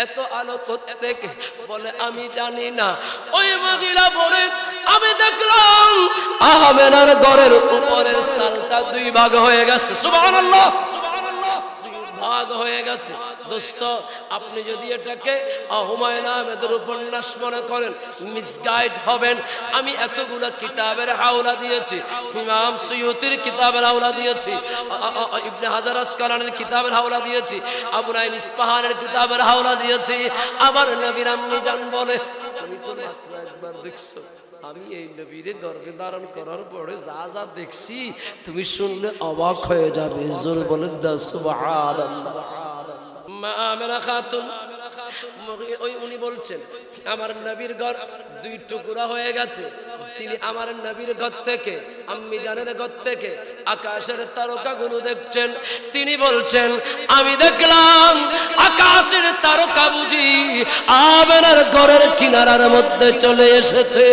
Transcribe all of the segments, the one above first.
এত আলো কোত্থেকে বলে আমি জানি না। ওই মহিলা বলে আমি দেখলাম আহমেনার ঘরের উপরের সালটা দুই ভাগ হয়ে গেছে। সুবহানাল্লাহ, ভাগ হয়ে গেছে। দোস্ত, আপনি যদি এটাকে হুমায়ুন আহমেদের উপন্যাস মনে করেন মিসগাইড হবেন। আমি এতগুলো কিতাবের হাওলা দিয়েছি, ইমাম সুয়ুতির কিতাবের হাওলা দিয়েছি, ইবনে হাজার আসকালানির কিতাবের হাওলা দিয়েছি, আবু নাঈম ইসফাহানের কিতাবের হাওলা দিয়েছি। আমার নবীর আম্মি জান বলে তুমি তো মাত্র একবার দেখছো, আমি এই নবীরে গর্ভে ধারণ করার পরে যা যা দেখছি তুমি শুনলে অবাক হয়ে যাবে। জোর বলেন না সুবহানাল্লাহ। মা আমেনা খাতুন ওই উনি বলছেন আমার নবীর ঘর দুই টুকরা হয়ে গেছে। তিনি আমার নবীর ঘর থেকে আম্মি জানের ঘর থেকে আকাশের তারকাগুলো দেখছেন। তিনি বলছেন আমি দেখলাম আকাশের তারকা বুঝি আমেনার ঘরের কিনারার মধ্যে চলে এসেছে।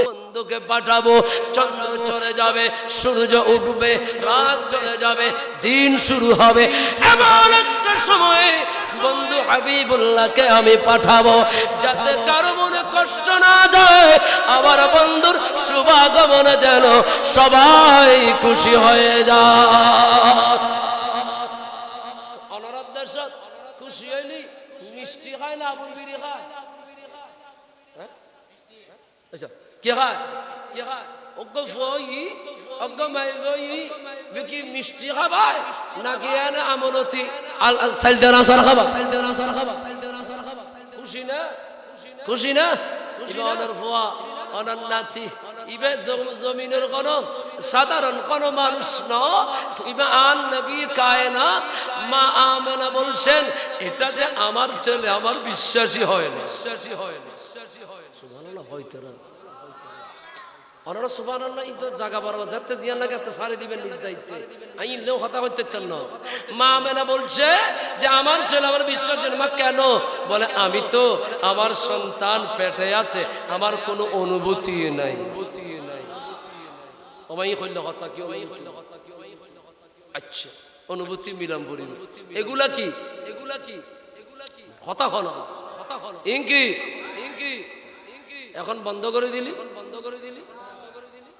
বন্ধুকে পাঠাবো, চন্দ্র চলে যাবে, সূর্য উঠবে, রাত চলে যাবে, দিন শুরু হবে। এমন একটা সময়ে বন্ধু হাবিবুল্লাহকে আমি পাঠাবো যাতে কারো মনে কষ্ট না যায়। আমার বন্ধুর শুভাগমনে যেন সবাই খুশি হয়ে যায়। অনারব দেশত খুশি হইলি মিষ্টি খায় না আবুল বিড়ি খায়? আচ্ছা, কে খায়? কে খায়? ওগো ফই ওগো মাই ফই বিকি মিষ্টি খাবাই নাকি এনে আমলতি আল সালদানা সার খাবা? সালদানা সার খাবা? খুশি না? খুশি না? ইবানের ফুয়া অনার নাতি ইবে জমিনের কোন সাধারণ কোন মানুষ না, ইবা আন নবী কায়নাত মা আমেনা বলছেন এটা যে আমার ছেলে আমার বিশ্বাসই হয় না। বিশ্বাসই হয় না। সুবহানাল্লাহ। হয়তো না ওনারা সুবহানাল্লাহ এই তো জায়গা বরাবর যাতে জিয়ান না গাতে সারি দিবেন নিজ দায়িত্বে। আমি লোক কথা হইতে না। মা আমেনা বলছে যে আমার ছেলে আমার বিশ্বাস মা কেন? বলে আমি তো আমার সন্তান পেটে আছে, আমার কোনো অনুভূতি নাই। ওমাই কইল কথা কি? ওমাই কইল কথা কি? আচ্ছা, অনুভূতি মিলাম পড়ি এগুলা কি? এগুলা কি? এগুলা কি? কথা হলো কথা হলো ইনকি ইনকি ইনকি এখন বন্ধ করে দিলি, বন্ধ করে দিলি।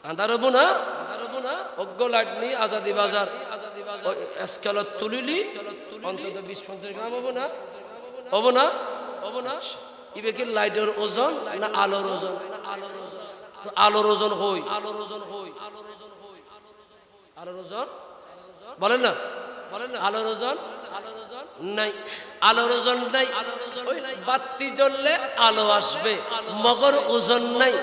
আন্ধার হবো না, আন্ধার হবো না। অজ্ঞ লাটনি আজাদি বাজার স্কেলত তুলিলি অন্তত 20-50 গ্রাম হবো না? হবো না? হবো না? ইবে কি লাইটের ওজন না আলোর ওজন? আলোর ওজন। তো আলোর ওজন হই, আলোর ওজন হই, আলোর ওজন হই, আলোর ওজন বলেন না, বলেন না। আলোর ওজন, আলোর ওজন নাই, আলোর ওজন নাই। বাতি জ্বললে আলো আসবে, মগর ওজন নাই,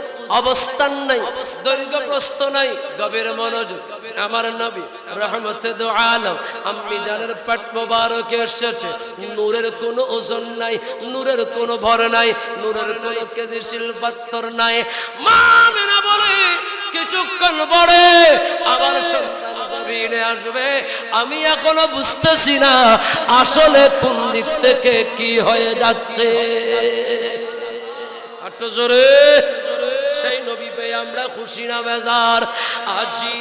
অবস্থান নাই, দৈর্ঘ্য প্রস্থ নাই, গভীর মনোযোগ। আমার নবী রহমতে দো আলম আম্মি জানের পেট মোবারকে এসেছে। নূরের কোনো ওজন নাই, নূরের কোনো ভর নাই, নূরের কোনো কেজিশীল পাথর নাই। মা আমেনা বলে কিছুক্ষণ পরে আমার সন্তান জমিনে আসবে। আমি এখনো বুঝতেছি না আসলে কোন দিক থেকে কি হয়ে যাচ্ছে। একটু জোরে। সেই নবী পেয়ে আমরা খুশি না বেজার? আজি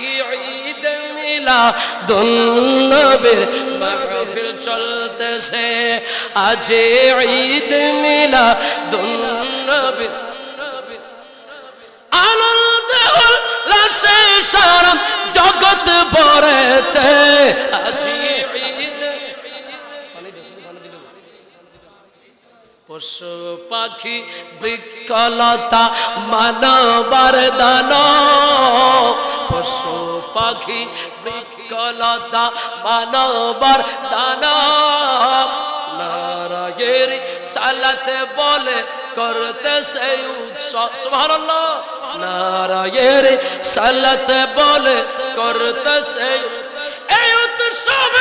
ঈদ মিলাদুন নবীর মাহফিল চলতেছে, আজি ঈদ মিলাদুন নবীর আনন্দ উল্লাসে সারা জগৎ ভরেছে। আজি পশু পাখি বৃক্ষলতা মানবার দান, পশু পাখি বৃক্ষলতা মানবার দান। নারায়ের সালাতে বলে করতেছে উৎসব। সুবহানাল্লাহ। নারায়ের সালাতে বলে করতেছে এই উৎসব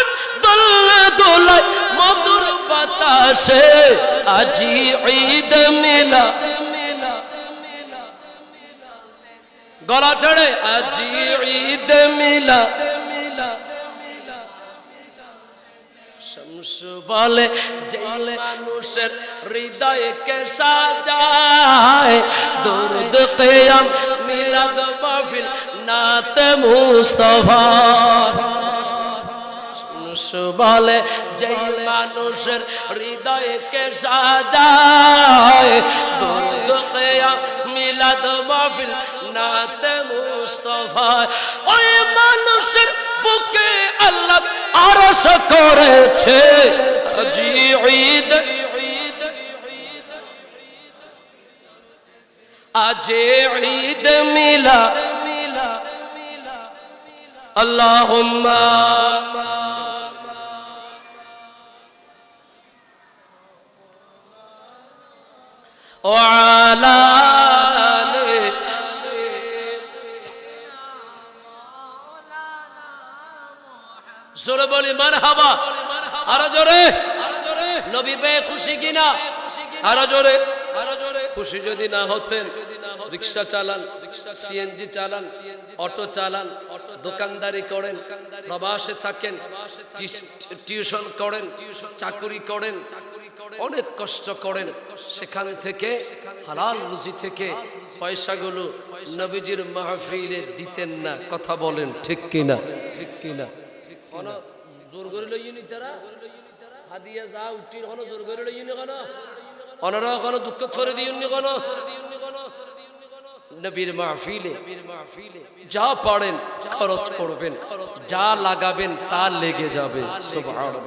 দোলে দোলায় মধুর বাতাসে। আজি ঈদ মিলা গলা ছেড়ে আজি ঈদ মিলা শামস বলে যে মানুষের হৃদয়ে কে সাজায় দরুদ কিয়াম মিলাদ মাহফিল নাত মুস্তাফা। মানুষ বলে যেই মানুষের হৃদয়কে সাজায় দুরূদ কিয়াম মিলাদ মাহফিল নাতে মুস্তাফা ওই মানুষের বুকে আল্লাহ আরশ করেছে জি ঈদ আজ ঈদ মিলা আল্লাহুম্মা ওয়া আলা আলি জোরে বলি মারহাবা আরো জোরে নবী পেয়ে খুশি কিনা আরো জোরে খুশি যদি না হতেন রিকশা চালান সিএনজি চালান অটো চালান দোকানদারি করেন প্রবাসে থাকেন টিউশন করেন চাকরি করেন অনেক কষ্ট করেন সেখান থেকে হালাল রুজি থেকে পয়সাগুলো নবীজির মাহফিলে দিতেন না কথা বলেন ঠিক কিনা জোর করে লইনি তারা হাদিয়া যা উঠির হলো জোর করে লইনি কেন অনরা কোনো দুঃখ ছড়ে দিইনি কেন নবীর মাহফিলে যা পারেন খরচ করবেন যা লাগাবেন তা লেগে যাবে সুবহানাল্লাহ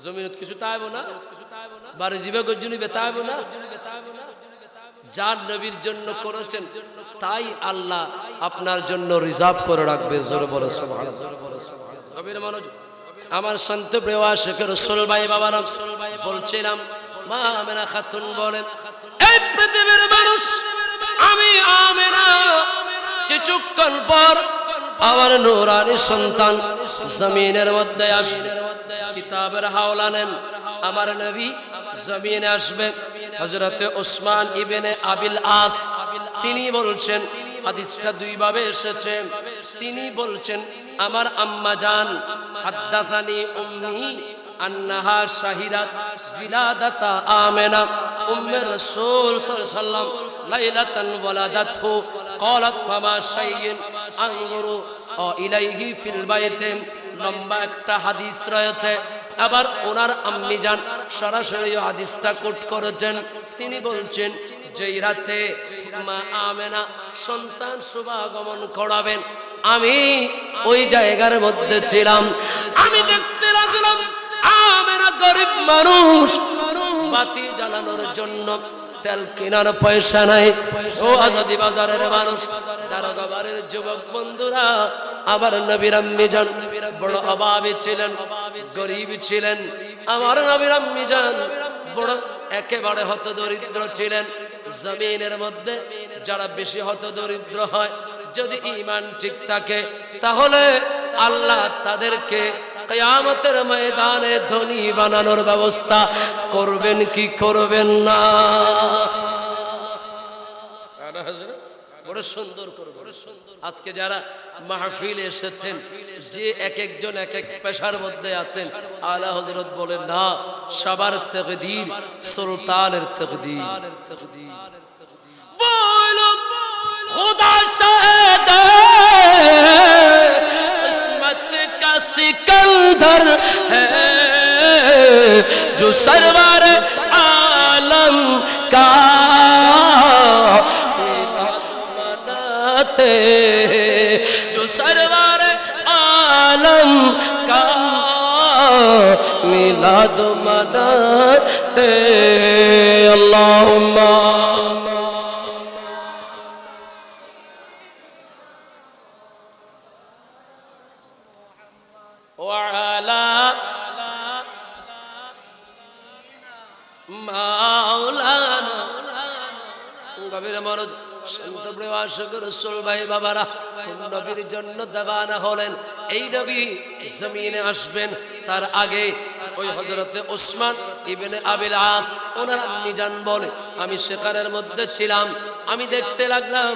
জমিনত কিছু তাইব না বাড়ি জীবে গজ্জুনি বেতাইব না যা নবীর জন্য করেছেন তাই আল্লাহ আপনার জন্য রিজার্ভ করে রাখবে জোরে বলে সুবহানাল্লাহ কবির মানুষ আমার সন্ত প্রিয় আশিক রাসূল ভাই বাবারা বলছিলাম মা আমেনা খাতুন বলেন এই পৃথিবীর মানুষ আমি আমেনা কিছুক্ষণ পর আমার নূরানি সন্তান জমিনের মধ্যে আসবে কিতাবের হাওলা নেন আমার নবী জমিনে আসবে হযরতে ওসমান ইবনে আবিল আস তিনি বলছেন হাদিসটা দুই ভাবে এসেছে তিনি বলছেন আমার আম্মা জান হাদাসানি উম্মি আন্নাহা শাহিদাত বিলাদাতা আমেনা উম্মে রাসূল সাল্লাল্লাহু আলাইহি ওয়াসাল্লাম লাইলাতান ওয়ালাদাতহু ক্বালাত ফামা শাইইন আনজুরু ইলাইহি ফিল বাইতে লম্বা একটা হাদিস রয়েছে আবার ওনার আম্মি জান সরাসরি হাদিসটা কোট করেছেন তিনি বলছেন যেই রাতে মা আমেনা সন্তান শুভাগমন করাবেন আমি ওই জায়গার মধ্যে ছিলাম আমি দেখতে লাগলাম আমেনা গরিব মানুষ বাতি জ্বালানোর জন্য তেল কেনার পয়সা নাই ও আজাদি বাজারের মানুষ দারোগাবাড়ির যুবক বন্ধুরা আমার নবীর আম্মি জান বড় অভাবী ছিলেন গরিব ছিলেন আমার নবীর আম্মি জান বড় একেবারে হতদরিদ্র ছিলেন জমিনের মধ্যে যারা বেশি হতদরিদ্র হয় যদি ঈমান ঠিক থাকে তাহলে আল্লাহ তাদেরকে কিয়ামতের ময়দানে ধনী বানানোর ব্যবস্থা করবেন কি করবেন না বড় সুন্দর করবেন আজকে যারা মাহফিলে এসেছেন যে এক একজন এক এক পেশার মধ্যে আছেন আলা হযরত বলেন না সবার তাকদীর সুলতানের তাকদীর বলো खुदा शाहिद किस्मत का सिकंदर है जो सरवर आलम का मनाते जो सरवर आलम का मिलाद मनाते अल्लाहुम्मा নবীর জন্য দেওয়ানা হলেন এই নবী জমিনে আসবেন তার আগে ওই হযরতে ওসমান ইবনে আবিল আস ওনার আম্মি জান বলে আমি সেখানের মধ্যে ছিলাম আমি দেখতে লাগলাম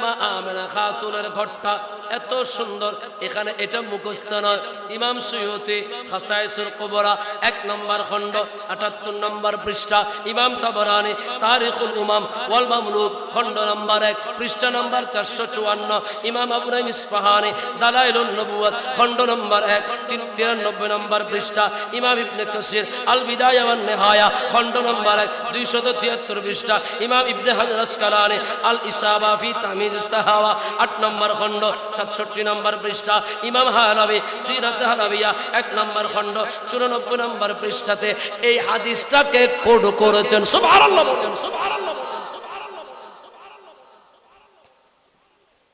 মা আমেনা খাতুনের ঘরটা এত সুন্দর। এখানে এটা মুখস্থ নয়, ইমাম সুয়ুতি খাসায়েসুল কুবরা 1 নম্বর খণ্ড 78 নম্বর পৃষ্ঠা, ইমাম তাবরানী তারিখুল উমাম ওয়াল মামলুক খণ্ড নম্বর 1 পৃষ্ঠা নম্বর 454, ইমাম আবু নাঈম ইসফাহানি দালাইলুন নবুওয়াত খণ্ড নম্বর 1 93 নম্বর পৃষ্ঠা, ইমাম ইবনে কাসির আল বিদায়া ওয়ান নিহায়া খণ্ড নম্বর 1 273 পৃষ্ঠা, ইমাম ইবনে হাজার আসকালানি আল ইসাবা ফি তামিজ সাহাবা 8 নম্বর খণ্ড 67 নম্বর পৃষ্ঠা, ইমাম হালাবি সিরাত হালাবিয়া 1 নম্বর খণ্ড 94 নম্বর পৃষ্ঠাতে এই হাদিসটাকে কোড করেছেন। সুবহানাল্লাহ বলেন, সুবহানাল্লাহ বলেন, সুবহানাল্লাহ বলেন।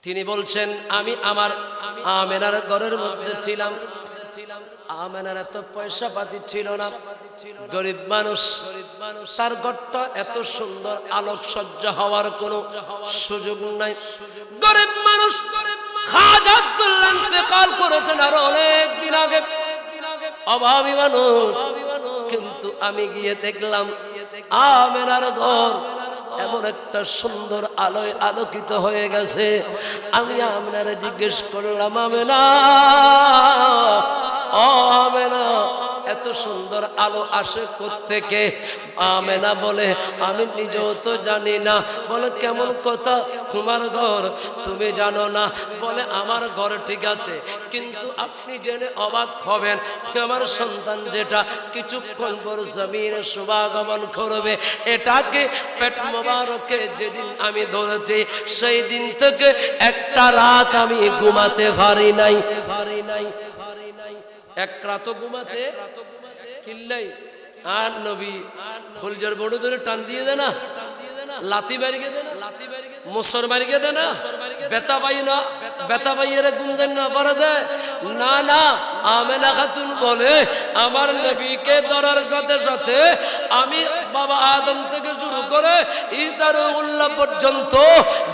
তিনি বলছেন আমি আমার আমেনার ঘরের মধ্যে ছিলাম। আমেনার এত পয়সা পাতি ছিল না, গরিব মানুষ, তার ঘরটা এত সুন্দর আলোকসজ্জা হওয়ার কোনো সুযোগ নাই। গরিব মানুষ, খাজা আব্দুল্লাহ ইন্তেকাল করেছেন আরো অনেক দিন আগে, অভাবী মানুষ। কিন্তু আমি গিয়ে দেখলাম আমেনার ঘর এমন একটা সুন্দর আলোয় আলোকিত হয়ে গেছে। আমি আমেনারে জিজ্ঞেস করলাম, আমেনা, ও আমেনা, এত সুন্দর আলো আসে কোত্থেকে? আমেনা বলে আমি নিজেও তো জানি না। বলে কেমন কথা, তোমার ঘর তুমি জানো না? বলে আমার ঘর ঠিক আছে, কিন্তু আপনি জেনে অবাক হবেন, আমার সন্তান যেটা কিছুক্ষণ পর জমিনে শুভাগমন করবে, এটাকে পেট মোবারকে যেদিন আমি ধরেছি সেই দিন থেকে একটা রাত আমি ঘুমাতে পারি নাই। এক রাত ঘুমাতে কিল্লাই। আর নবী ফুলজের বড় ধরে টান দিয়ে দে না, লাতি বাড়িয়ে দে না, মোসর বাড়িয়ে দে না, বেতা পাই না, বেতা পাইয়ের গুঞ্জন না পারে দেয় না। না, আমেনা খাতুন বলে আমার নবীকে ধরার সাথে সাথে আমি বাবা আদম থেকে শুরু করে ঈসা রুহুল্লাহ পর্যন্ত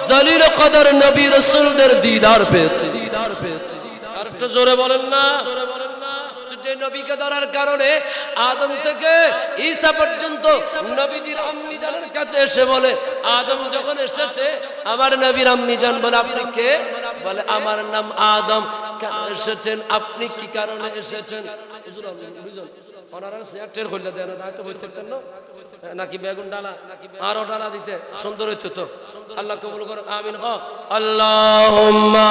জলিল কদর নবী রাসূলদের দিদার পেয়েছি। আর একটু জোরে বলেন না। যে নবীকে ধরার কারণে আদম থেকে ঈসা পর্যন্ত নবীজির আম্মি জানের কাছে এসে বলে, আদম যখন এসেছে আমার নবীর আম্মি জান বলে আপনি কে? বলে আমার নাম আদম। কেন এসেছেন? আপনি কি কারণে এসেছেন? নাকি বেগুন ডালা আরো ডালা দিতে সুন্দর হইতো তো। আল্লাহ কবুল করুন, আমিন। আল্লাহুম্মা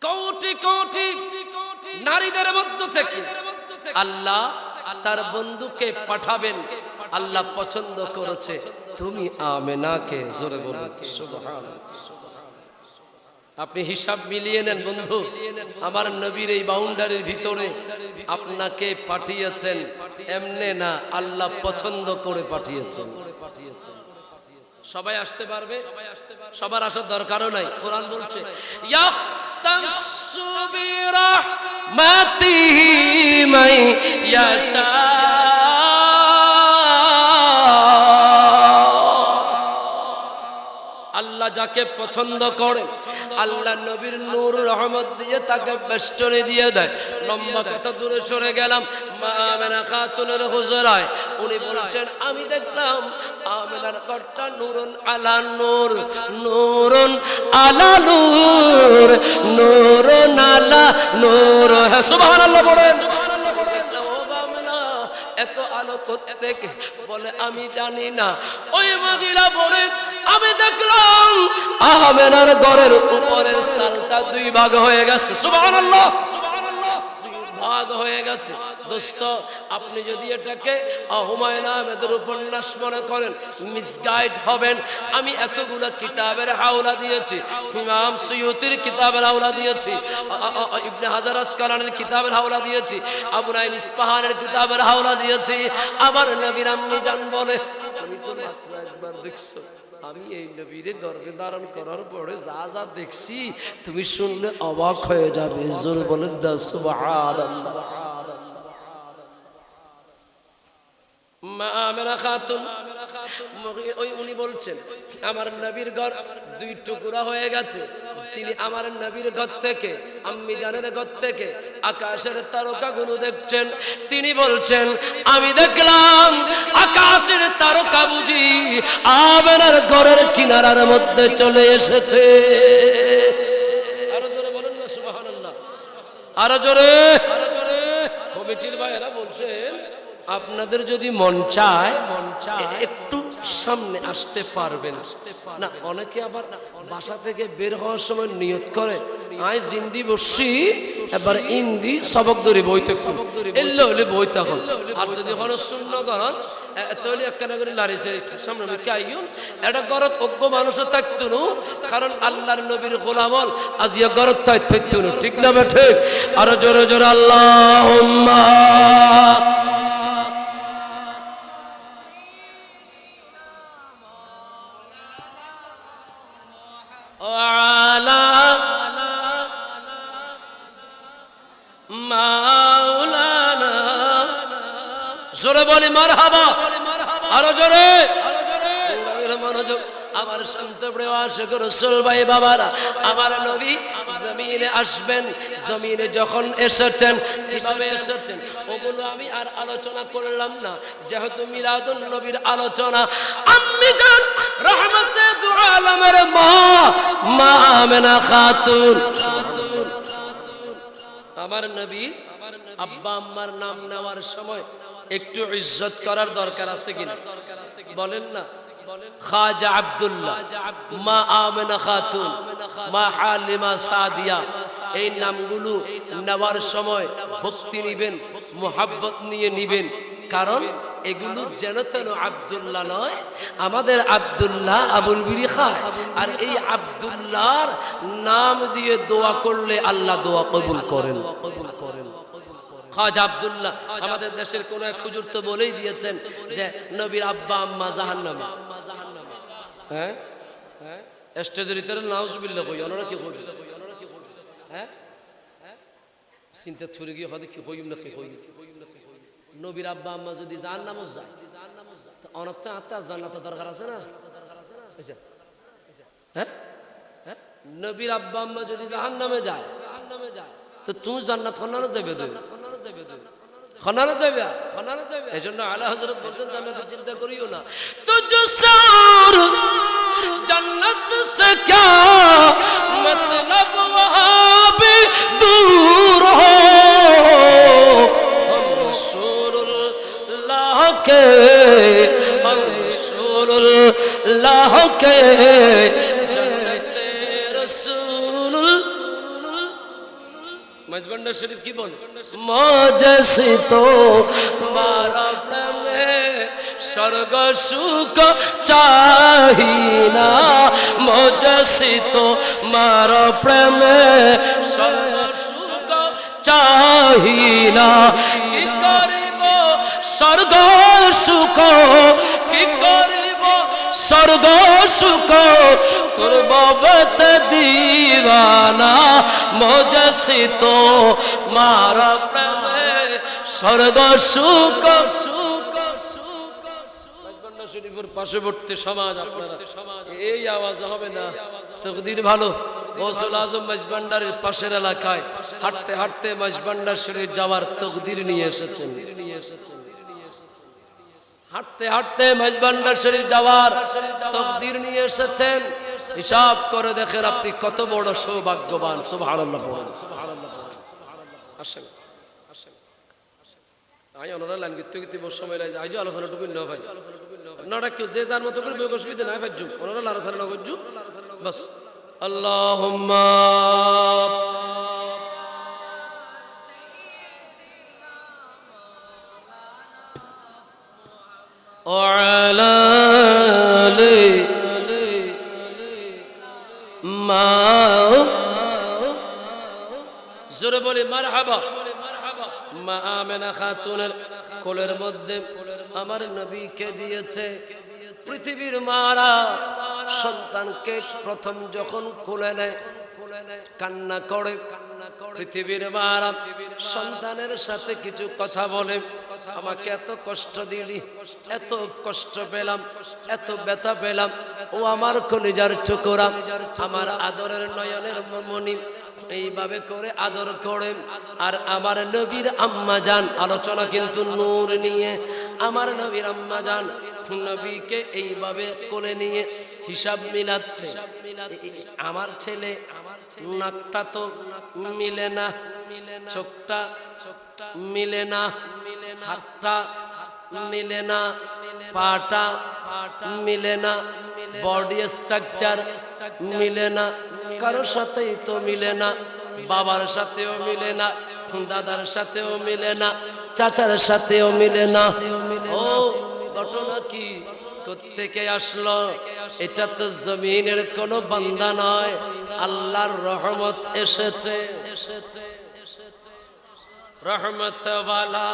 কোটি কোটি নারীদের মধ্য থেকে আল্লাহ তার বন্ধুকে পাঠাবেন। আল্লাহ পছন্দ করেছে তুমি আমেনাকে। জোরে বলুন সুবহানাল্লাহ। আপনি হিসাব মিলিয়ে নেন বন্ধু, আমার নবীর এই বাউন্ডারির ভিতরে আপনাকে পাঠিয়েছেন এমনে না, আল্লাহ পছন্দ করে পাঠিয়েছেন। সবাই আসতে পারবে? সবার আসার দরকারও নাই। কোরআন বলছে ইয়াখতাসু বিরাহমাতিহি মান ইয়াশা। আল্লাহ যাকে পছন্দ করে আল্লাহ নবীর নূর রহমত দিয়ে তাকে বেষ্টনী দিয়ে দেয়। লম্বা কথা দূরে সরে গেলাম, মা আমেনা খাতুনের হুজরায় উনি বলছেন আমি দেখলাম আমেনার ঘরটা নূরুন আলা নূর, নূরুন আলা নূর, নূরুন আলা নূর। হ্যাঁ সুবহানাল্লাহ বলেন। এত আলো কোত্থেকে? বলে আমি জানি না। ওই মহিলা বলে আমি দেখলাম আমেনার ঘরের উপরের সালটা 2 ভাগ হয়ে গেছে। সুবহানাল্লাহ, ভাগ হয়ে গেছে। দোস্ত আপনি যদি এটাকে হুমায়ুন আহমেদের উপন্যাস মনে করেন মিসগাইড হবেন। আমি এতগুলো কিতাবের হাওলা দিয়েছি, ইমাম সুয়ুতির কিতাবের হাওলা দিয়েছি, ইবনে হাজার আসকালানির কিতাবের হাওলা দিয়েছি, আবু নাঈম ইসফাহানের কিতাবের হাওলা দিয়েছি। আমার নবীর আম্মি জান বলে তুমি তো মাত্র একবার দেখছো, আমি এই নবীর গর্ভে ধারণ করার পরে যা যা দেখছি তুমি শুনলে অবাক হয়ে যাবে। জোর বলেন না সুবহানাল্লাহ। মা আমেনা খাতুন উনি বলছেন আমার নবীর ঘর 2 টুকরা হয়ে গেছে। তিনি আমার নবীর ঘর থেকে আম্মি জানের ঘর থেকে আকাশের তারকাগুলো দেখছেন। তিনি বলছেন আমি দেখলাম আকাশের তারকা বুঝি আমেনার ঘরের কিনারার মধ্যে চলে এসেছে। আরো জোরে বলেন না সুবহানাল্লাহ, আরো জোরে। কমিটির ভাইয়েরা বলছেন আপনাদের যদি মন চায় একটু সামনে আসতে পারবেন না। অনেকে আবার বাসা থেকে বের হওয়ার সময় নিয়ত করে আই জিন্দি বসছি এবার ইন্দি সবক ধরে বইতে এলে হলে বই তখন। আর যদি কোনো শূন্য করেন তাহলে একখানা করে লারিছে সামনে আইন এটা গরত অজ্ঞ মানুষও থাকতো না, কারণ আল্লাহর নবীর গোলামল আজিয়া গরত থাকতো না। ঠিক না বেঠে? আরো জোরে জোরে আল্লাহুম্মা জোরে বলি মারহাবা, আরো জোরে। মনোযোগ আমার শান্ত প্রিয় আশিক রাসূল ভাই বাবারা, আমার নবী জমিনে আসবেন। জমিনে যখন এসেছেন কিভাবে এসেছেন ওগুলো আমি আর আলোচনা করলাম না, যেহেতু মিলাদুন নবীর আলোচনা। আম্মি জান রহমতে দু আলমের মা আমেনা খাতুন, আমার নবী আব্বা আম্মার নাম নেওয়ার সময় একটু ইজ্জত করার দরকার আছে কিনা বলেন না? খাজা আব্দুল্লাহ, মা আমেনা খাতুন, মা হালিমা সাদিয়া, এই নামগুলো নেওয়ার সময় ভক্তি নিবেন, মোহাব্বত নিয়ে নিবেন, কারণ এগুলো যেন তেন আব্দুল্লাহ নয়। আমাদের আব্দুল্লাহ আবুল বিড়ি খায়, আর এই আব্দুল্লাহর নাম দিয়ে দোয়া করলে আল্লাহ দোয়া কবুল করেন। খাজা আব্দুল্লাহ আমাদের দেশের কোন এক হুজুর তো বলেই দিয়েছেন যে নবীর আব্বা আম্মা জাহান্নামে। হ্যাঁ স্টেজের ভিতরে নাউজুবিল্লাহ কই ওনারা কি কই? হ্যাঁ চিন্তা ছুরি গিয়ে হদে কি কইম না কি কই? নবীর আব্বা আম্মা যদি জাহান্নামে যায় তো অনর্থ আত্মা জান্নাত দরকার আছে না? হ্যাঁ নবীর আব্বা আম্মা যদি জাহান্নামে যায় তো তুমি জান্নাত খন্নানো যাবে, খন্নানো যাবে, খন্নানো যাবে। এই জন্য আলা হযরত বলছেন জান্নাতের চিন্তা করিও না। তুঝ সর জান্নাত সে ক্যা মতলব ওয়াহাঁ ভি দূর হো, হম রাসূলুল্লাহ কে, হম রাসূলুল্লাহ কে জান্নাতে রাসূল। মজবন্ডার শরীফ কি বল? মজসি তো তোমারা প্রেমে স্বর্গ সুখ চাহি না, মজসি তো মার প্রেমে স্বর্গ সুখ চাহি না। কি করিব স্বর্গ সুখ, কি করিব স্বর্গ সুখ, করব বত দিওয়ানা, মজসি তো মার প্রেমে স্বর্গ সুখ। শরীফের পার্শ্ববর্তী সমাজ আপনারা এই আওয়াজ হবে না, তকদির ভালো। গৌসুল আজম মাঝবান্ডারের পাশের এলাকায় হাঁটতে হাঁটতে মাঝবান্ডার শরীফ যাওয়ার তকদির নিয়ে এসেছেন, হাঁটতে হাঁটতে মাঝবান্ডার শরীফ যাওয়ার তকদির নিয়ে এসেছেন। হিসাব করে দেখেন আপনি কত বড় সৌভাগ্যবান। সুবহানাল্লাহ বলেন, সুবহানাল্লাহ বলেন। আসেন আসেন আই ওনারা লাইন গিতে গিতে বস সময় লাগে আইজো আলোচনা টুকুন না ভাই নটা কেউ যে যার মতো করে বেগ অসুবিধা নাই ফাজু ওনারা লারাসারা না করজু বাস। আল্লাহুম্মা وعلى آل ما জোরে বলি মারহাবা। মা আমেনা খাতুনের কোলের মধ্যে আমার নবীকে দিয়েছে। পৃথিবীর মারা সন্তানকে প্রথম যখন কোলে নেয় কান্না করে, পৃথিবীর মারা সন্তানের সাথে কিছু কথা বলে, আমাকে এত কষ্ট দিলি, এত কষ্ট পেলাম, এত ব্যথা পেলাম, ও আমার কলিজার টুকরা, আমার আদরের নয়নের মনি, এইভাবে করে আদর করে। আর আমার নবীর আম্মা জান, আলোচনা কিন্তু নূর নিয়ে, আমার নবীর আম্মা জান নবীকে এইভাবে কোলে নিয়ে হিসাব মিলাচ্ছে। আমার ছেলে নাকটা তো মিলে না, চোখটা মিলে না, হাতটা মিলে না, পাটা মিলে না, বডি স্ট্রাকচার মিলে না, কারোর সাথেই তো মিলে না, বাবার সাথেও মিলে না, দাদার সাথেও মিলে না, চাচার সাথেও মিলে না। ও ঘটনা কি, কোত্থেকে আসলো? এটা তো জমিনের কোনো বান্দা নয়, আল্লাহর রহমত এসেছে। रहमत वाला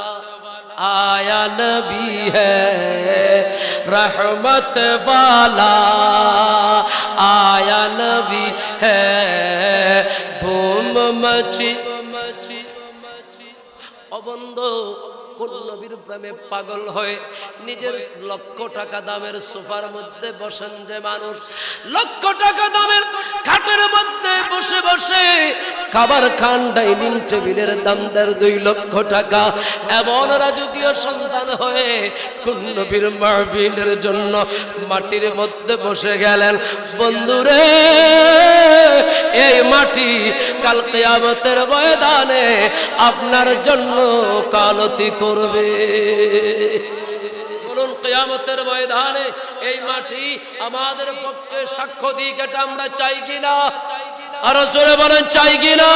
आया नबी है, रहमत वाला आया नबी है, धूम मची। অবন্ধু, কোন নবীর প্রেমে পাগল হয়ে নিজের লক্ষ টাকা দামের সোফার মধ্যে বসেন যে মানুষ, লক্ষ টাকা দামের খাটের মধ্যে বসে বসে খাবার খান, ডাইনিং টেবিলের দাম 2 লক্ষ টাকা, এমন রাজকীয় সন্তান হয়ে কোন নবীর মাহফিলের জন্য মাটির মধ্যে বসে গেলেন। বন্ধুরে, এই মাটি কাল কিয়ামতের ময়দানে আপনার জন্য কালতি করবে। বলুন, কিয়ামতের ময়দানে এই মাটি আমাদের পক্ষে সাক্ষ্য দিক, এটা আমরা চাই কিনা? আরো জোরে বলেন, চাই কিনা?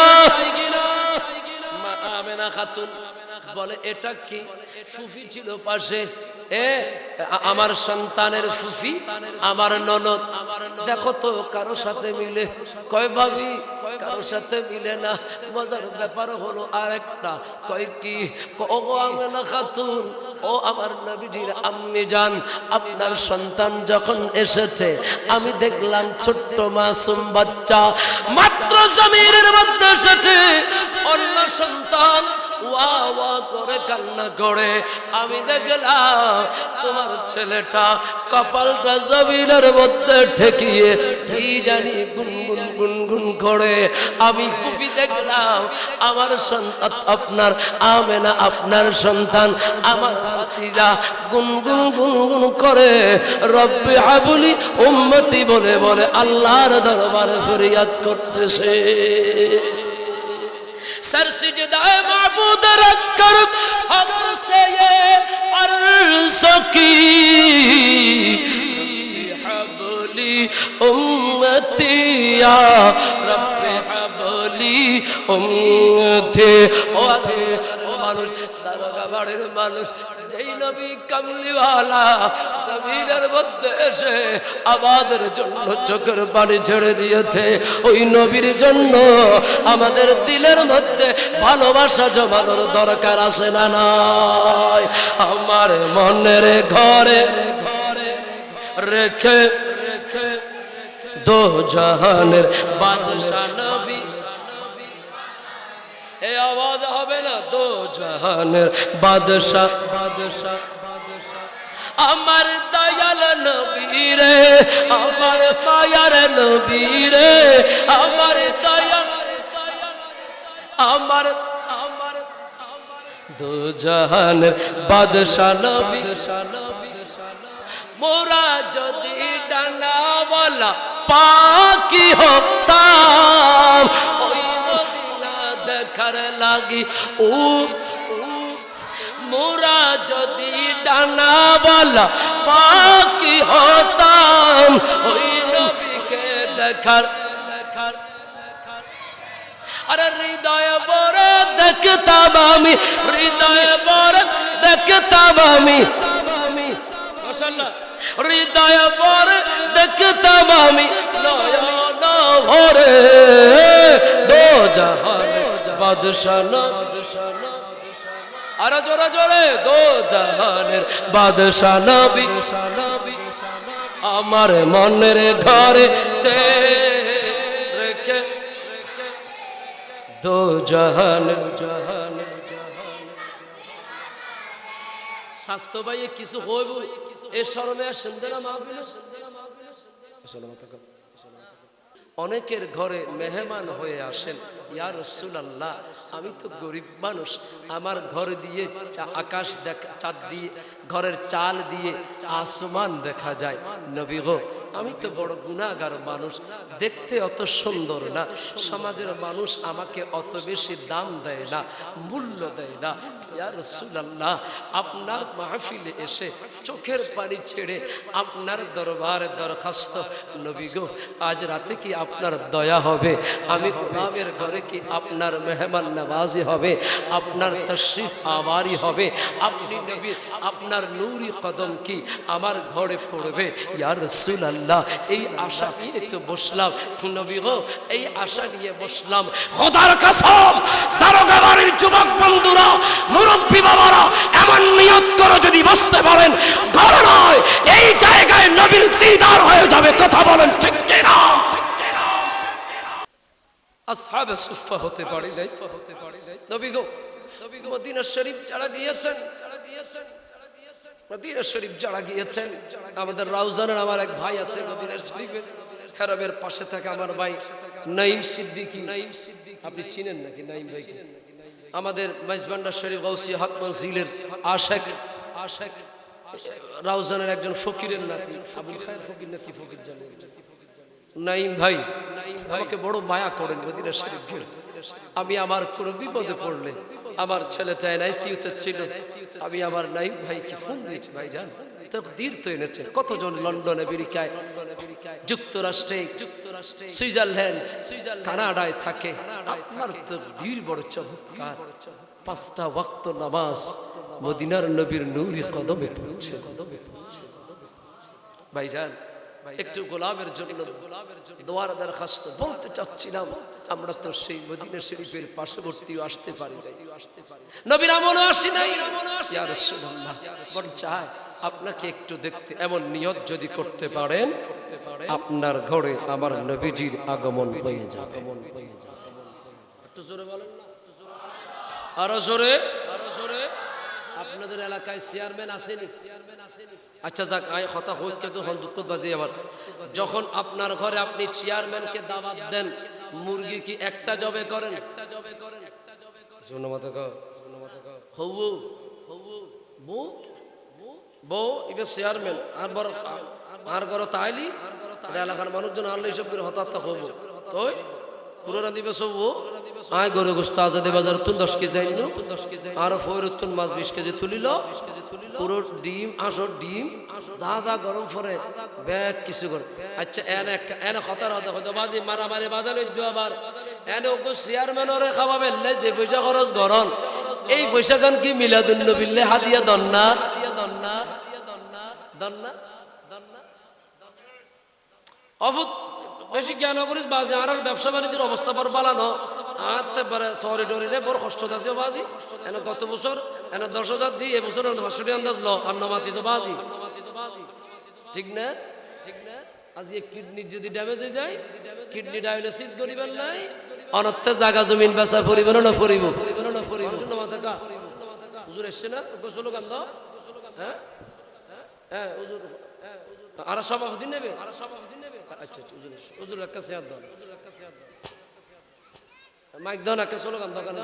মা আমেনা খাতুন বলে, এটা কি? ফুফি ছিল পাশে, আমার সন্তানের ফুফি, আমার ননদ, দেখো তো কারো সাথে মিলে। কয় ভাবি, কারো সাথে মিলে না। মজার ব্যাপার হলো আরেকটা, কয় কি? ও আমেনা খাতুন, ও আমার নবীজির আম্মি জান, আপনার সন্তান যখন এসেছে আমি দেখলাম ছোট্ট মাসুম বাচ্চা মাত্র জমিনের মধ্যে এসেছে, অন্য সন্তান ওয়া ওয়া করে কান্না করে, আমি দেখলাম তোমার ছেলেটা কপালটা জমিনের মধ্যে ঠেকিয়ে কি জানি গুনগুন গুনগুন করে। আমি ফুপি দেখলাম আমার সন্তান, আপনার আমেনা আপনার সন্তান, আমার ভাতিজা গুনগুন গুনগুন করে রব্বি হাবলি উম্মতি বলে বলে আল্লাহর দরবারে ফরিয়াদ করতেছে। सर सिजदाए माबूद रखकर हमसे ये अर्ज़ की, हबली उम्मती या रब्बे हबली उम्मती। ओ মানুষ, দারোগা বাড়ির মানুষ, যেই নবী কামলিওয়ালা জমিনের মধ্যে এসে আমাদের জন্য চোখের পানি ছেড়ে দিয়েছে, ওই নবীর জন্য আমাদের দিলের মধ্যে ভালোবাসা জমানোর দরকার আছে না নাই? আমার মনের ঘরে রেখে দো জাহানের বাদশা নবী, এই আওয়াজ হবে না? দো জাহানের বাদশা বাদশা আমার দয়াল নবী রে, আমার মায়ার নবী রে, আমার দয়াল, আমার আমার দো জাহানের বাদশা নবী। মোরা যদি ডানাওয়ালা পাখি হতাম, ওই মদিনা দেখার লাগি মোরা যদি ডানাওয়ালা পাখি হতাম, ওই নবীকে দেখার আরে হৃদয় বড় দেখতাম আমি, হৃদয় বড় দেখতাম আমি, মাশাআল্লাহ, হৃদয় বড় দেখতাম আমি, নয়ন ভরে দো জাহানের বাদশা আরো জোরে জোরে দো জাহানের বাদশা নবী, আমার মনের ঘরে রেখে দো জাহান স্বাস্থ্য ভাইয়ে কিছু হইব এ শরণে সুন্দর মাহফিল অনেকের ঘরে মেহমান হয়ে আসেন, ইয়া রাসূলুল্লাহ আমি তো গরিব মানুষ, আমার ঘর দিয়ে আকাশ চাঁদ দিয়ে ঘরের চাল দিয়ে আসমান দেখা যায়, নবী গো আমি তো বড় গুনাহগার মানুষ, দেখতে অত সুন্দর না, সমাজের মানুষ আমাকে অত বেশি দাম দেয় না, মূল্য দেয় না, ইয়া রাসূলুল্লাহ আপনার মাহফিলে এসে চোখের পানি ছেড়ে আপনার দরবারে দরখাস্ত, নবী গো আজ রাতে কি আপনার দয়া হবে, আমি গোলামের ঘরে কি আপনার মেহমান নওয়াজি হবে, আপনার তশরিফ আওয়ারি হবে, আপনি নবী আপনার নূরি কদম কি আমার ঘরে পড়বে, ইয়া রাসূলুল্লাহ এই আশা নিয়ে তো বসলাম, নবী গো এই আশা নিয়ে বসলাম, খোদার কসম দারোগা বাড়ির যুবক বন্ধুরা মুরব্বী বাবারা এমন নিয়ত করো যদি বসতে পারেন ঘর নয় এই জায়গায় নবীর দিদার হয়ে যাবে, কথা বলেন ঠিক কিনা? আসহাবে সুফফা হতে পারে নাই, নবী গো মদিনা শরীফ যারা গিয়েছেন, মদিনা শরীফ যারা গিয়েছেন, আমাদের রাউজানের আমার এক ভাই আছে মদিনা শরীফের খারামের পাশে থাকে আমার ভাই নাইম সিদ্দিকী, আপনি চিনেন নাকি নাইম ভাই? আমাদের মাইজবান্ডার শরীফ গাউসিয়া হক মঞ্জিলের আশেক রাউজানের একজন ফকিরের নাতি, আবুল খায়ের ফকির নাকি ফকির জানেন, নাইম ভাই আমাকে বড় মায়া করেন মদিনা শরীফ গেলে, আমি আমার কোনো বিপদে পড়লে, আমার ছেলেটা এনআইসিইউতে ছিল, আমি আমার নাইম ভাইকে ফোন দিয়েছি, ভাই যান তকদীর তো এনেছেন, কতজন লন্ডন আমেরিকায় যুক্তরাষ্ট্রে সুইজারল্যান্ড কানাডায় থাকে, আপনার তকদীর বড় চমৎকার, 5টা ওয়াক্ত নামাজ মদিনার নবীর নূরি কদমে পৌঁছে, ভাইজান একটু গোলামের জন্য দোয়ার দরখাস্ত বলতে চাচ্ছিলাম, আমরা তো সেই মদিনা শরীফের পার্শ্ববর্তীও আসতে পারি নাই, নবীর আমলও আসি নাই, ইয়া রাসূলুল্লাহ বড় চাই আপনাকে একটু দেখতে, এমন নিয়ত যদি করতে পারেন আপনার ঘরে আমার নবীজির আগমন হয়ে যাবে, একটু জোরে বলেন না, আরো জোরে, আরো জোরে। আপনাদের এলাকায় চেয়ারম্যান আসেনি? আচ্ছা যাক আয় কথা হইতে তো হন দুঃখ বাজে আবার, যখন আপনার ঘরে আপনি চেয়ারম্যানকে দাওয়াত দেন মুরগি কি একটা জবে করেন? বউ এবার চেয়ারম্যান আর বড় আর ঘর তাইলি এলাকার মানুষজন আল্লাহ সব করে হঠাৎ হব তো পুরোনা দিবে সব আয় গরু গোস্ত আজাদে বাজার তুল 10 কেজি আইন আর ফয়রতুন মাছ 20 কেজি তুলিল, পুরো ডিম আসর ডিম যা যা গরম পরে ব্যাগ কিছু করে। আচ্ছা এনে কথা হয়তো বাজি মারামারি বাজার আবার এনে ওকে চেয়ারম্যান ওরে খাওয়াবে যে পয়সা খরচ গরম, এই পয়সা গান কি মিলাদুন নবিল্লে হাদিয়া দন্না দন্না দন্না দন্না অভূত বেশি জ্ঞান করিস বাজে আর ব্যবসা বাণিজ্যের অবস্থা বড় বালানো আরে সরি ডরিলে বড় কষ্ট আছে বাজি এনে গত বছর এনে 10,000 দিই এবছর 500 আন্দাজ ল আর নমাতিস বাজি, ঠিক না? ঠিক না? আজ এই কিডনি যদি ড্যামেজ হয়ে যায়, কিডনি ডায়ালিসিস করিবেন নাই, অনর্থে জায়গা জমিন বেচা পরিবেন না পরিব না পরিব মাথা হুজুর এসছে না গোসল গান্ধ, হ্যাঁ হ্যাঁ হুজুর আর সভাপতি নেবে, আর সভাপতি নেবে, আচ্ছা হুজুর একটা চেয়ার দাও, মাইক দাও না, একটা স্লোগান দোকান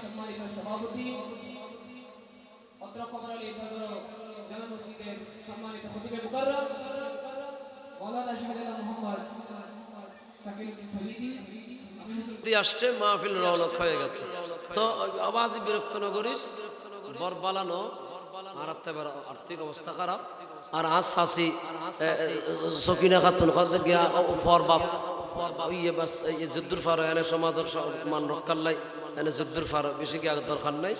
সম্মানিত সভাপতি অত্র কমরালী জামে মসজিদের সম্মানিত খতিবে মুকাররম মাওলানা শাহজালাল মোহাম্মদ শাকিলউদ্দিন ফরিদি আসছে, মাহফিল রওনা হয়ে গেছে, তো আওয়াজ বিরক্ত না করিস, বর বালানো আর আর্থিক অবস্থা খারাপ, আর আস হাসি সকিনা খাতুন কাছে গিয়া ফরবাব ইয়ে বাস যুদ্ধর ফার এনে সমাজের মান রক্ষার লাই এনে যুদ্ধর ফার বেশি কি দরকার নাই,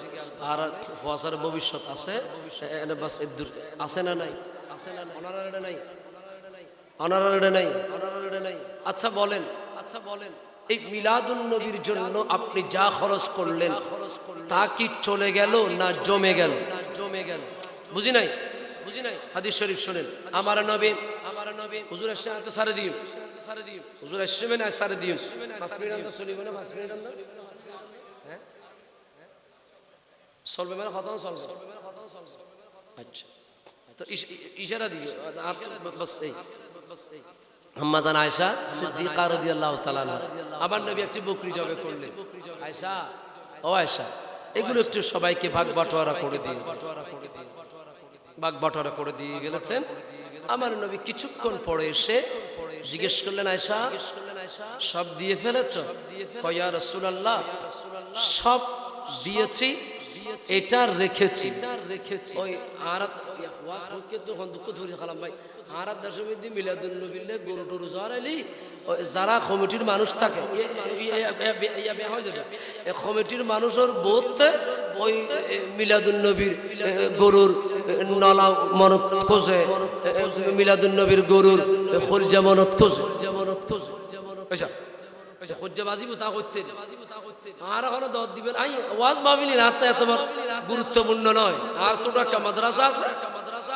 আর ফসার ভবিষ্যৎ আছে এনে বাস আছে না নাই, অনারারে নাই, অনারারে নাই, অনারারে নাই। আচ্ছা বলেন, আচ্ছা বলেন, এই মিলাদুন নবীর জন্য আপনি যা খরচ করলেন তা কি চলে গেল না জমে গেল? না জমে গেল। বুঝি নাই, বুঝি নাই। হাদিস শরীফ শুনেন, আমার নবী হুজুর আসছে তো সারে দিও, হুজুর আসছে না সারে দিও। 5 মিনিট আন্দা চলিব না? 5 মিনিট আন্দা হ্যাঁ চলবে, মানে কত চলবে? আচ্ছা তো ইশারা দিও আর বাস। এই আম্মা জান আয়েশা সিদ্দিকা রাদিয়াল্লাহু তাআলা আনহা, আমার নবী একটি বকরি জবে করলেন। আয়েশা, ও আয়েশা, এগুলো একটু সবাইকে ভাগ বাটোয়ারা করে দিন, ভাগ বাটোয়ারা করে দিয়ে গেলেছেন। আমার নবী কিছুক্ষণ পরে এসে জিজ্ঞেস করলেন, আয়েশা সব দিয়ে ফেলেছো? কয় ইয়া রাসূলুল্লাহ সব দিয়েছি, এটা রেখেছি। ওই আরাত ওয়াজ হচ্ছে তো দুঃখ ধরে খালাম ভাই, আরাত দশমীর দিন মিলাদুন নবীলে গরু টরু জড়াইলি যারা কমিটির মানুষ থাকে হয়ে যাবে, কমিটির মানুষের বোধ ওই মিলাদুন নবীর গরুর নলা মনত খোঁজে, মিলাদুন নবীর গরুর খোলজা মনত খোঁজে, বাজিব তা করতে আর এখনো দর দিবেন। আই ওয়াজ মাহফিল রাতটা তোমার গুরুত্বপূর্ণ নয়। আর ছোট একটা মাদ্রাসা আছে,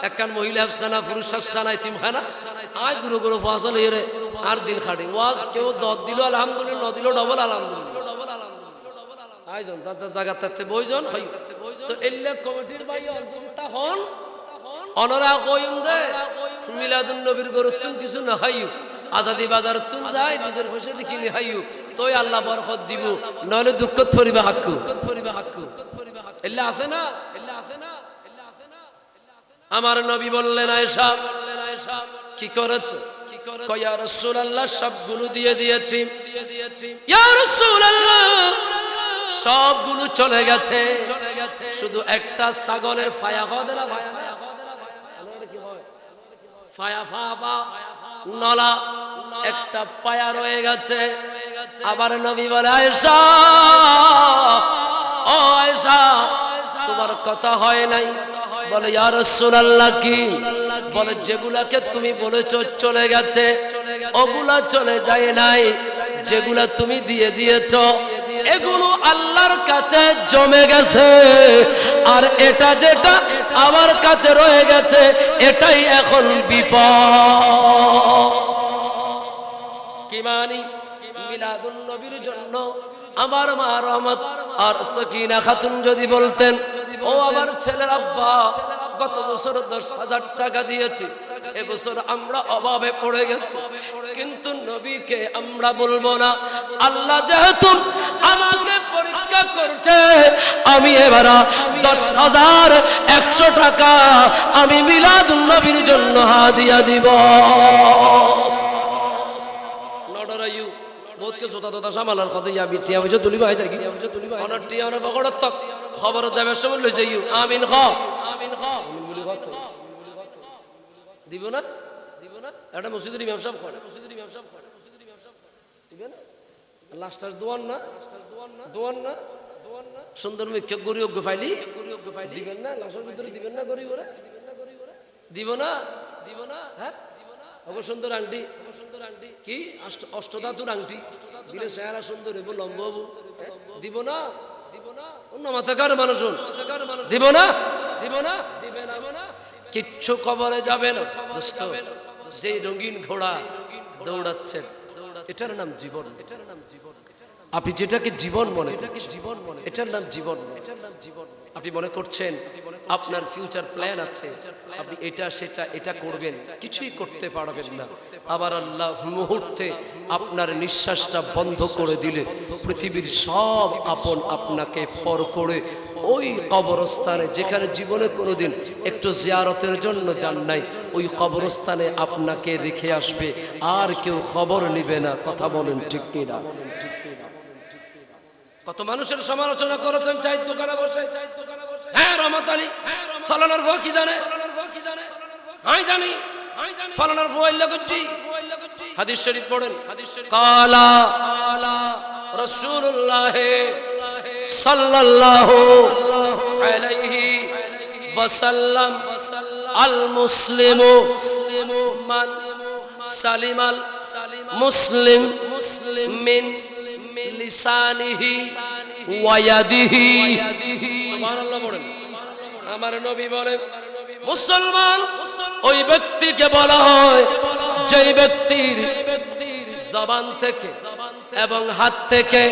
একখান মহিলা হাফখানা, পুরুষ হাফখানা, এতিমখানা, আয় গুরু গুরু ফসল এরে আর দিন খাটে। ওয়াজ কেউ দর দিল আলহামদুলিল্লাহ, ন দিল ডবল আলহামদুলিল্লাহ। আয়োজন যার যার জায়গা থাকতে বইজন তো এল্লা কমিটির ভাই যদি তখন অনরা কইম দে মিলাদুন নবীর গরুতুন কিছু না খাইও, আজাদি বাজার তুন যায় নিজের পয়সা দিয়ে কিনে খাইও, তোই আল্লাহ বরকত দিব, নইলে দুঃখ থরিবা হাক্কু। এল্লা আছে না, এল্লা আছে না। আমার নবী বললেন, আয়েশা কি করেছো? কয় ইয়া রাসূলুল্লাহ সবগুলো দিয়ে দিয়েছি। ইয়া রাসূলুল্লাহ সবগুলো চলে গেছে, শুধু একটা ছাগলের ফায়া হবে না, ফায়া ফাবা নলা একটা পায়া রয়ে গেছে। আবার নবী বলে, আয়েশা ও আয়েশা তোমার কথা হয় নাই। বলে ইয়া রাসূলুল্লাহ কি? বলে যেগুলাকে তুমি বলেছো চলে গেছে ওগুলা চলে যায় নাই, যেগুলা তুমি দিয়ে দিয়েছো এগুলো আল্লাহর কাছে জমে গেছে, আর এটা যেটা আমার কাছে রয়ে গেছে এটাই এখন বিপদ। কি মানি? মিলাদুন নবীর জন্য আমার মা রহমত আর সকিনা খাতুন যদি বলতেন, ও আমার ছেলের আব্বা গত বছর 10,000 টাকা দিয়েছি, এবছর আমরা অভাবে পড়ে গেছি, কিন্তু নবীকে আমরা বলবো না। আল্লাহ যেহেতু আমাকে পরীক্ষা করছে, আমি এবার 10,100 টাকা আমি মিলাদুন নবীর জন্য হাদিয়া দিব। নডরাইউ বহুতকে জোতা তোতা সামালার কথা ইয়াবি টিয়া বসে তুলি ভাই যাই অনার টিয়া অনার বগড়ত তক খবর যাবে সময় লই যাইউ। আমিন খ আমিন খ বলি কত দিব না, দিব না। এটা মসজিদের ইমাম সাহেব করে, মসজিদের ইমাম সাহেব করে, মসজিদের ইমাম সাহেব করে, দিবেন লাস্টার দোয়ান না, দোয়ান না, দোয়ান না, দোয়ান না। সুন্দর মুখ্য গরিব ফাইলি, গরিব ফাইলি দিবেন না, লাশের ভিতরে দিবেন না, গরিবরে দিব না, দিব না। হ্যাঁ সুন্দর আংটি, সুন্দর আংটি কি অষ্টধাতুর আংটি দিলে চেহারা সুন্দর হইব, লম্ব হবো, দিব না, দিব না। অন্য মাথাকার মানুষ দিব না, দিব না, দিবে না, কিচ্ছু কবরে যাবে না। দোস্ত যেই রঙিন ঘোড়া দৌড়াচ্ছেন এটার নাম জীবন, এটার নাম জীবন। আপনি যেটাকে জীবন মনে, জীবন মনে, এটার নাম জীবন, এটার নাম জীবন। আপনি মনে করছেন আপনার ফিউচার প্ল্যান আছে, আপনি এটা সেটা এটা করবেন, কিছুই করতে পারবেন না। আবার আল্লাহ মুহূর্তে আপনার নিঃশ্বাসটা বন্ধ করে দিলে পৃথিবীর সব আপন আপনাকে পর করে ওই কবরস্থানে, যেখানে জীবনে কোনোদিন একটু জিয়ারতের জন্য যান নাই, ওই কবরস্থানে আপনাকে রেখে আসবে, আর কেউ খবর নেবে না। কথা বলেন ঠিক কিনা? কত মানুষের সমালোচনা করেছেন চায়ের দোকানে বসে, হ্যাঁ রহমত আলী ফলানার ভয় কি জানে, আমি জানি ফলানার ভয় লাগছি। হাদিস শরীফ পড়েন, কালা রাসূলুল্লাহ সাল্লাল্লাহু আলাইহি ওয়াসাল্লাম আল মুসলিমু মান সালিমাল মুসলিম মিন লিসানিহি ওয়া ইয়াদিহি। সুবহানাল্লাহ বলেন। আমার নবী বলেন মুসলমান ওই ব্যক্তিকে বলা হয় যেই ব্যক্তির জবান থেকে এবং হাত থেকে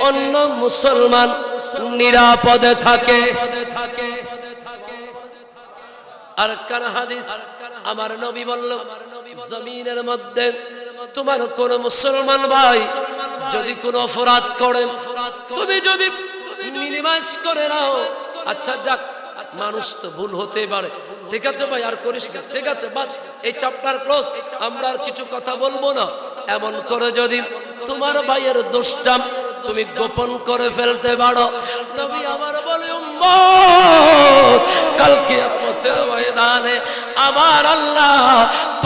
অন্য মুসলমান নিরাপদে থাকে। আর কার হাদিস আমার নবী বলল জমিনের মধ্যে তোমার কোন মুসলমান ভাই যদি কোনো অপরাধ করে তুমি যদি মিনিমাইজ করে নাও, আচ্ছা যাক মানুষ তো ভুল হতে পারে, ঠিক আছে ভাই আর করিস না, ঠিক আছে বাস এই চ্যাপ্টার ক্লোজ, আমরা আর কিছু কথা বলবো না, এমন করে যদি তোমার ভাইয়ের দোষটা তুমি গোপন করে ফেলতে পারো, নবী আমার বলে উম্মত কাল কিয়ামতের ময়দানে আমার আল্লাহ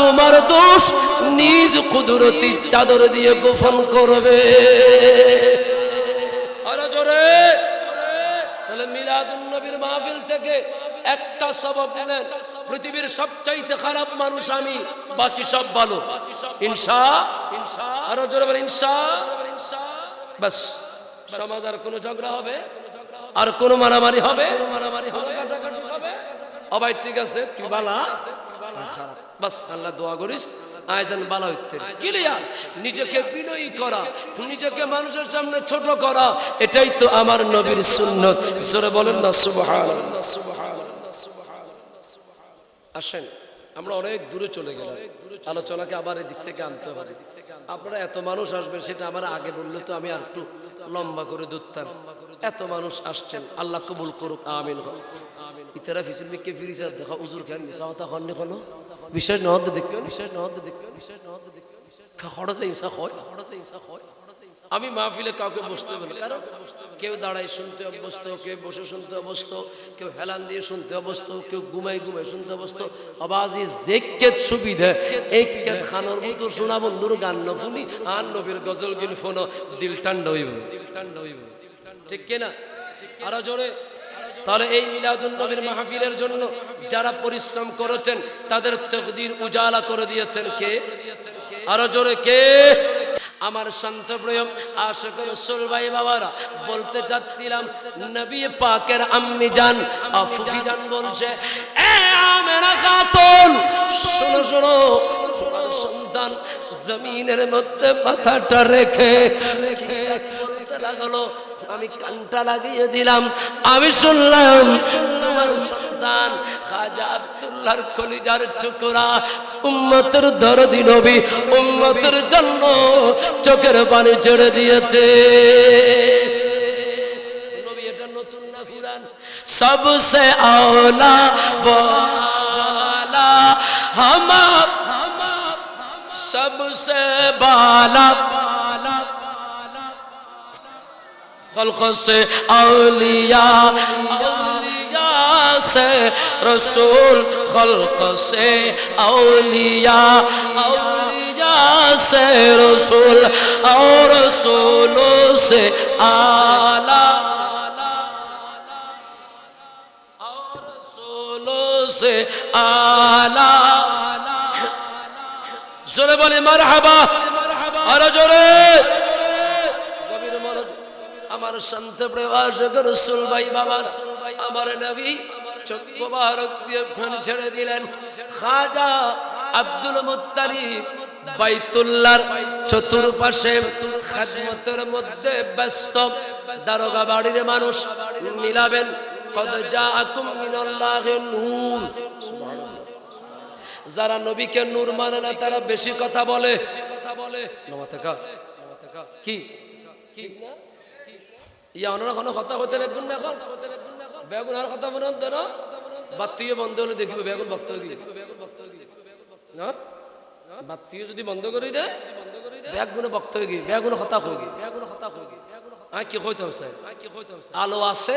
তোমার দোষ নিজ কুদরতি চাদর দিয়ে গোপন করবে। আরে জোরে তাহলে মিলাদুন নবীর মাহফিল থেকে একটা সবক নেন, পৃথিবীর সবচাইতে খারাপ মানুষ আমি, বাকি সব ভালো ইনশাআল্লাহ। আরো জোরে বলেন ইনশাআল্লাহ। বাস সমাজ আর কোনো ঝগড়া হবে, আর কোনো মারামারি হবে, কাটাকাটি হবে, অবাই ঠিক আছে তুই বালা বাস আল্লাহ দোয়া করিস আয়োজন বালা হইতে ক্লিয়ার। নিজেকে বিনয়ী করা, নিজেকে মানুষের সামনে ছোট করা, এটাই তো আমার নবীর সুন্নত। জোরে বলেন না সুবহানাল্লাহ। আসেন আমরা অনেক দূরে চলে গেলাম, আলোচনাকে আবার এদিক থেকে আনতে হবে। আপনারা এত মানুষ আসবেন সেটা আমার আগে বললে তো আমি আর একটু লম্বা করে ধরতাম। এত মানুষ আসছেন, আল্লাহ কবুল করুক আমিন। ইতারা ফিসিল মিকে ফিরিসা দেখা উজুর খান মিসাওতা খান কোন বিশেষ নহদ দেখবেন, বিশেষ নহদ দেখবেন, বিশেষ নহদ দেখবেন খড়সে ইমসা হয়, খড়সে ইমসা হয়। আমি মাহফিলে কাউকে বসতে বলি, কারণ কেউ দাঁড়ায় শুনতে অভ্যস্ত, কেউ বসে শুনতে অভ্যস্ত, কেউ হেলান দিয়ে শুনতে অভ্যস্ত, কেউ ঘুমাই ঘুমাই শুনতে অভ্যস্ত। আবাজি জেকেত সুবিধা একেত খানোর মতো শোনা বন্ধুর গান ন শুনি আর নবীর গজল গিন ফোন দিল ঠান্ডা হইব, দিল ঠান্ডা হইব, ঠিক কিনা? আরো জোরে। তাহলে এই মিলাদুন নবীর মাহফিলের জন্য যারা পরিশ্রম করেছেন তাদের তাকদীর উজালা করে দিয়েছেন কে? আরো জোরে কে? আমার শান্ত প্রিয় আশিক রাসূল ভাই বাবারা, বলতে চাচ্ছিলাম নবী পাকের আম্মি জান ফুফি জান বলছে এ আমেনা খাতুন শোনো শোনো, তোমার সন্তান জমিনের মধ্যে মাথাটা রেখে বলতে লাগলো, আমি কানটা লাগিয়ে দিলাম, আমি শুনলাম তোমার সন্তান খাজা আব্দুল্লাহর কলিজার টুকরা উম্মতের দরদি নবী উম্মতের জন্য চোখের পানি ছেড়ে দিয়েছে। নবী এটা নতুন না কুরআন? সবসে আওলা ওয়ালা হামা সবসে বালা खल्क़ से औलिया, औलिया से रसूल, खल्क़ से औलिया, औलिया से रसूल, और रसूलों से आला, और रसूलों से आला। जोरे बोले मरहबा, अरे जोरे। আমার শান্ত প্রিয় আশিক রাসূল ভাই বাবা, আমার নবী চোখ মোবারক দিয়ে ফোন ছেড়ে দিলেন। খাজা আব্দুল মুত্তালিব বাইতুল্লাহর চতুর্পাশে খিদমতের মধ্যে ব্যস্ত। দারোগা বাড়ির মানুষ মিলাবেন কদ জাআকুম মিনাল্লাহি নূর। যারা নবীকে নূর মানে না তারা বেশি কথা বলে, কি ঠিক না? ইয়া ওনারা কোনো কথা হতে লাগবেন না, এখন বেগুন আর কথা বলেন তো না, বাত্তিও বন্ধ হলে দেখবে বেগুন ভক্ত হয়ে না, বাত্তিও যদি বন্ধ করে দেয় বেগুনে ভক্ত হয়ে গিয়ে বেগুনে কথা হয়ে গিয়ে বেগুনে কথা হয়ে গিয়ে কি হইতাম স্যার, আলো আছে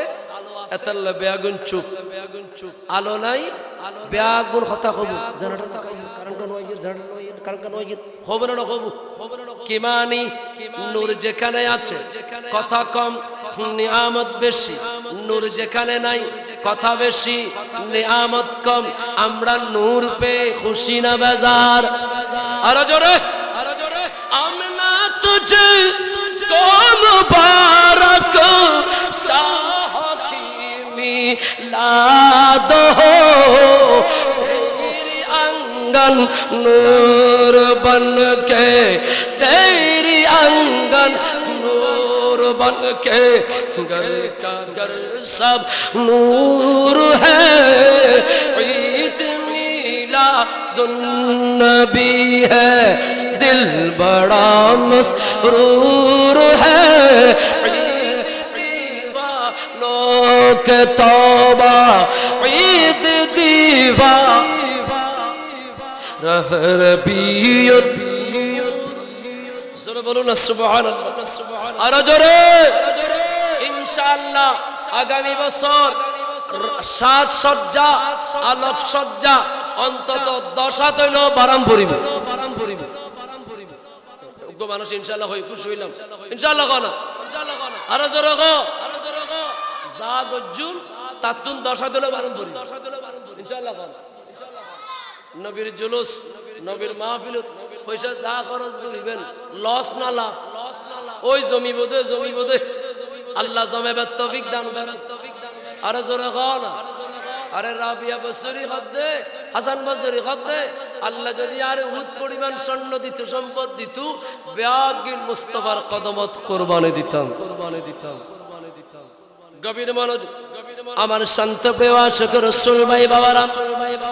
এতাল্লা বেগুন চুপ, বেগুন চুপ, আলো নাই বেগুন কথা হব জানাটা কারণ কোন ওই জানা নয় কারণ কোন ওই হবে না হব কিমানি নূর যেখানে আছে কথা কম নিয়ামত বেশি, নূর যেখানে নাই কথা বেশি নিয়ামত কম আমরা নূর পে খুশি না বেজার আর জোরে আমনা তুঝে को मुबारक शाह की मिलाद हो तेरी आंगन नूर बन के तेरी आंगन नूर बन के घर का घर सब नूर है ईद मिलादुन्नबी है दिल बड़ा मसरूर है ईद दीवानों के तौबा ईद दीवा रहरबियत जरा बोलो ना सुबहानाल्लाह আর জোরে ইনশাআল্লাহ আগামী বছর সাজসজ্জা আলোকসজ্জা অন্তত 10 হইল বারাম পড়িব মানুষ ইনশাআল্লাহ হই খুশি হইলাম ইনশাআল্লাহ কোনা আরো জোরে গো যা গজ্জুল তাতুন 10 দিলে বারাম পড়ি ইনশাআল্লাহ কোনা নবীর জুলুস নবীর মাহফিল পয়সা যা খরচ করিবেন লস না লাভ ওই জমি বোধে আল্লাহ জমাবে তৌফিক দান করেন আরো জোরে কোনা আরে রাবিয়া বসরি খদ্দে হাসান বসরি খদ্দে আল্লাহ যদি আর উদ পরিমাণ স্বর্ণ দিত সম্পদ দিত বেয়াগিন মুস্তাফার কদমত কুরবানি দিতাম গভীর মনোযোগ আমার শান্ত প্রিয় আশিক রাসূল ভাই বাবারা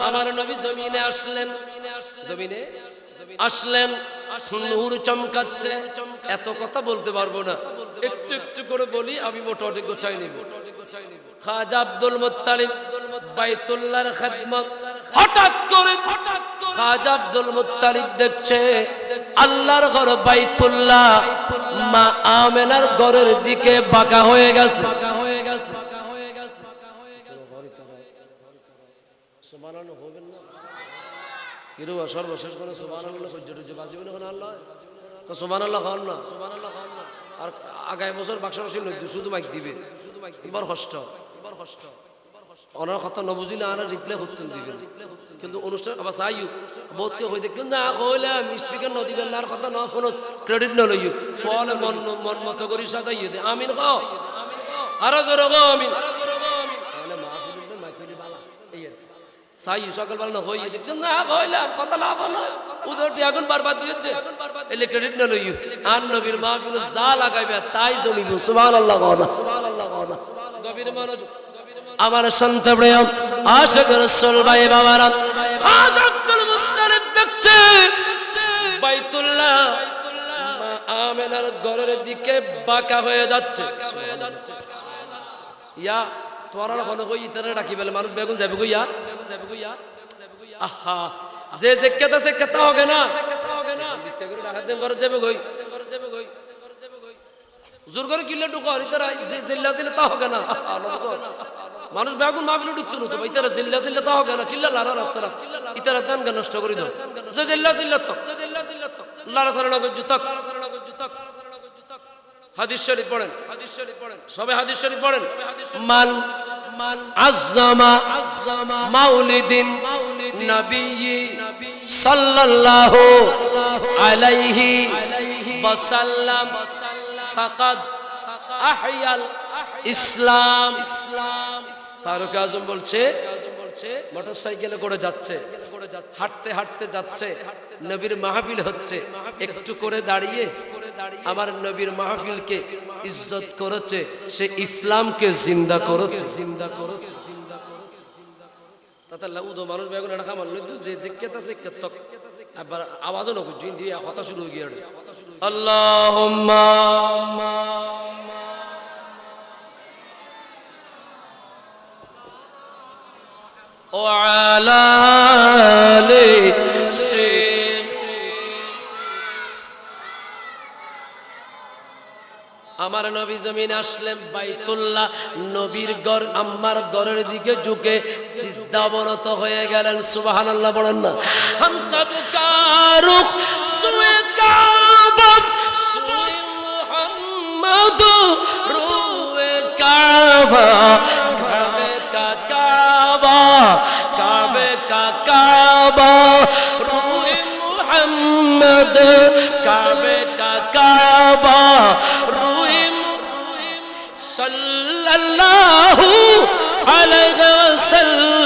আমার নবী জমিনে আসলেন নূর চমকাচ্ছে এত কথা বলতে পারবো না একটু একটু করে বলি আমি মোটামুটি গোছাই নিব খাজা আব্দুল মুত্তালিব বাইতুল্লাহর খিদমত হঠাৎ করে খাজা আব্দুল মুত্তালিব দেখছে আল্লাহর ঘর বাইতুল্লাহ মা আমেনার ঘরের দিকে বাঁকা হয়ে গেছে সুবহানাল্লাহ হবেন না কিরু সর্বশেষ করে সুবহানাল্লাহ সহ্য বাজিবেন না আল্লাহ তো সুবহানাল্লাহ খান না আর আগামী বছর বাক্সরসী নদী শুধু মাইক দিবে এবার কষ্ট ওনার কথা নবুঝিলে আর রিপ্লে করতেন দিবেন কিন্তু অনুষ্ঠান আবার চাইও বহুতকে হয়ে দেখুন না কইলাম স্পিকার নদীবেন আর কথা না কোনো ক্রেডিট না লইও ফলে মন মতো করে সাজাইয়ে দে আমিন কও আরো জোরে কও আমিন তাহলে মাহফিল মাইকলি বালা এই আর চাই সকালবেলা না হইয়ে দেখছেন না কইলাম কথা না বলো উদরটি আগুন বরবাদ হচ্ছে এলে ক্রেডিট না লইও আর নবীর মাহফিল যা লাগাইবে তাই জমিব সুবহানাল্লাহ গভীর মনোযোগ আমার শান্ত প্রিয় আশিক রাসূল ভাই বাবারা খাজা আব্দুল মুত্তালিব দেখছে বাইতুল্লাহ মা আমেনার ঘরের দিকে বাঁকা হয়ে যাচ্ছে ইয়া তোরা কোন কই ইতারে ডাকি বলে মানুষ বেগুন যাবে কইয়া আহা যে কেতা সে কেতা হবে না দিকে করে ডাকা দেন ঘর যাবে কই জোর করে কিলে ঢুকো ইতারা জিল্লা জিল্লা তা হবে না মানুষ বেগুন মাহফিলে ঢুকতো না তো ইতারা জিল্লা তা হবে না কিল্লা লারা রাসরা ইতারা দান গান নষ্ট করে দাও যে জিল্লা তো লারা সারা নগর জুতক হাদিস শরীফ পড়েন সবাই হাদিস শরীফ পড়েন মান আযযামা মাউলিদিন নবী সাল্লাল্লাহু আলাইহি ওয়াসাল্লাম ফাকাদ আহইয়াল ইসলাম ফারুক আজম বলছে মোটরসাইকেলে করে যাচ্ছে হাঁটতে যাচ্ছে নবীর মাহফিল হচ্ছে একটু করে দাঁড়িয়ে আমার নবীর মাহফিলকে ইজ্জত করেছে সে ইসলামকে জিন্দা করেছে তাতে লাউদো মানুষ বেগুন এটা খামাল লইদু যে কেতাছে কেতক আবার আওয়াজও নকু জিন দিয়ে কথা শুরু হয়ে গিয়ে আল্লাহুম্মা وعلى آل আমার নবী জমিনে আসলেন বাইতুল্লাহ নবীর ঘর আম্মার ঘরের দিকে ঝুঁকে সিজদা অবনত হয়ে গেলেন সুবহানাল্লাহ বলেন না হাম সব কা রুখ সুয়ে কাবা সুয়ে মুহাম্মদ রুয়ে কাবা কাবে কা मोहम्मद काबे का काबा रूए सल्लल्लाहु अलैहि वसल्लम